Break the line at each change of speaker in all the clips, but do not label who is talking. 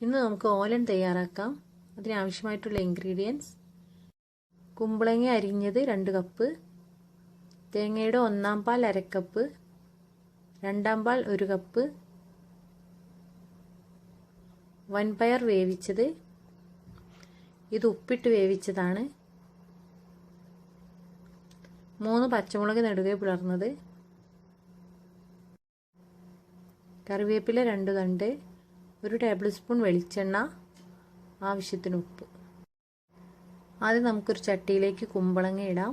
ഇന്ന് നമുക്ക് ഓലൻ തയ്യാറാക്കാം. അതിനാവശ്യമായിട്ടുള്ള ഇൻഗ്രീഡിയൻസ്: കുമ്പളങ്ങ അരിഞ്ഞത് 2 കപ്പ്, തേങ്ങയുടെ 1/4 പാൽ 1/2 കപ്പ്, 2/2 പാൽ 1 കപ്പ്, വൻപയർ വേവിച്ചത്, ഇത് ഉപ്പിട്ട് വേവിച്ചതാണ്, 3 പച്ചമുളക് നെടുകെ പിളർന്നത്, കറിവേപ്പില 2 തണ്ട്, 1 ടേബിൾ സ്പൂൺ വെളിച്ചെണ്ണ, ആവശ്യത്തിന് ഉപ്പ്. ആദ്യം നമുക്കൊരു ചട്ടിയിലേക്ക് കുമ്പളങ്ങ ഇടാം.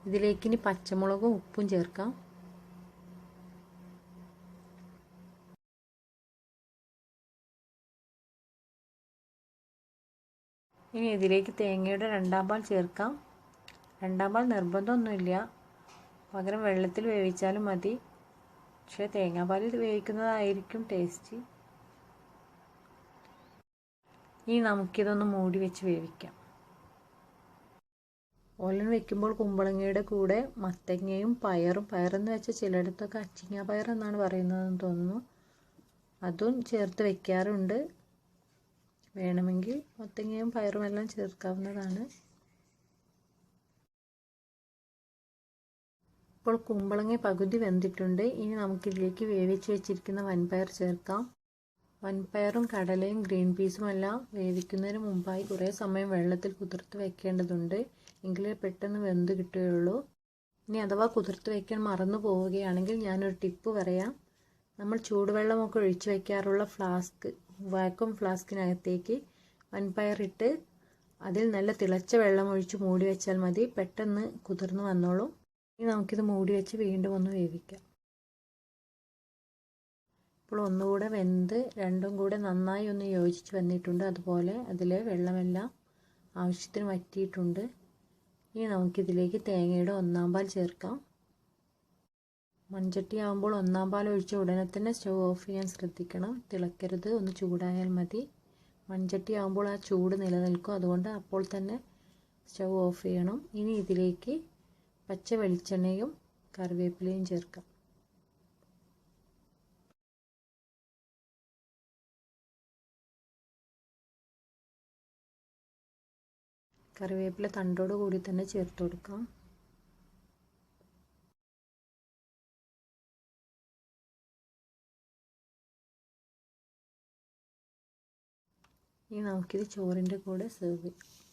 ഇതിലേക്ക് ഇനി പച്ചമുളകും ഉപ്പും ചേർക്കാം. ഇനി ഇതിലേക്ക് തേങ്ങയുടെ 2/2 പാൽ ചേർക്കാം. 2/2 പാൽ നിർബന്ധമൊന്നുമില്ല, പകരം വെള്ളത്തിൽ വേവിച്ചാലും മതി. പക്ഷേ തേങ്ങാപ്പാലിൽ വേവിക്കുന്നതായിരിക്കും ടേസ്റ്റ്. ഇനി നമുക്കിതൊന്ന് മൂടി വെച്ച് വേവിക്കാം. ഓലൻ വെക്കുമ്പോൾ കുമ്പളങ്ങയുടെ കൂടെ മത്തങ്ങയും പയറും, പയറെന്ന് വെച്ചാൽ ചിലയിടത്തൊക്കെ അച്ചിങ്ങ പയർ എന്നാണ് പറയുന്നതെന്ന് തോന്നുന്നു, അതും ചേർത്ത് വെക്കാറുണ്ട്. വേണമെങ്കിൽ മത്തങ്ങയും പയറും എല്ലാം ചേർക്കാവുന്നതാണ്. ഇപ്പോൾ കുമ്പളങ്ങ പകുതി വെന്തിട്ടുണ്ട്. ഇനി നമുക്കിതിലേക്ക് വേവിച്ച് വെച്ചിരിക്കുന്ന വൻപയർ ചേർക്കാം. വൻപയറും കടലയും ഗ്രീൻ പീസും എല്ലാം വേവിക്കുന്നതിന് മുമ്പായി കുറേ സമയം വെള്ളത്തിൽ കുതിർത്ത് വെക്കേണ്ടതുണ്ട്, എങ്കിലേ പെട്ടെന്ന് വെന്ത് കിട്ടുകയുള്ളൂ. ഇനി അഥവാ കുതിർത്ത് വയ്ക്കാൻ മറന്നു പോവുകയാണെങ്കിൽ ഞാനൊരു ടിപ്പ് പറയാം. നമ്മൾ ചൂടുവെള്ളമൊക്കെ ഒഴിച്ച് വയ്ക്കാറുള്ള ഫ്ലാസ്ക്, വാക്വം ഫ്ലാസ്കിനകത്തേക്ക് വൻപയറിട്ട് അതിൽ നല്ല തിളച്ച വെള്ളം ഒഴിച്ച് മൂടി വെച്ചാൽ മതി, പെട്ടെന്ന് കുതിർന്ന് വന്നോളും. ഇനി നമുക്കിത് മൂടി വെച്ച് വീണ്ടും ഒന്ന് വേവിക്കാം. ഇപ്പോൾ ഒന്നുകൂടെ വെന്ത് രണ്ടും കൂടെ നന്നായി ഒന്ന് യോജിച്ച് വന്നിട്ടുണ്ട്. അതുപോലെ അതിലെ വെള്ളമെല്ലാം ആവശ്യത്തിന് വറ്റിയിട്ടുണ്ട്. ഇനി നമുക്കിതിലേക്ക് തേങ്ങയുടെ 1/4 പാൽ ചേർക്കാം. മൺചട്ടി ആകുമ്പോൾ 1/4 പാൽ ഒഴിച്ച ഉടനെ തന്നെ സ്റ്റവ് ഓഫ് ചെയ്യാൻ ശ്രദ്ധിക്കണം. തിളക്കരുത്, ഒന്ന് ചൂടായാൽ മതി. മൺചട്ടി ആകുമ്പോൾ ആ ചൂട് നിലനിൽക്കും, അതുകൊണ്ട് അപ്പോൾ തന്നെ സ്റ്റവ് ഓഫ് ചെയ്യണം. ഇനി ഇതിലേക്ക് പച്ച വെളിച്ചെണ്ണയും കറിവേപ്പിലയും ചേർക്കാം. കറിവേപ്പില തണ്ടോട് കൂടി തന്നെ ചേർത്ത് കൊടുക്കാം. ഇനി നമുക്കിത് ചോറിൻ്റെ കൂടെ സെർവ് ചെയ്യാം.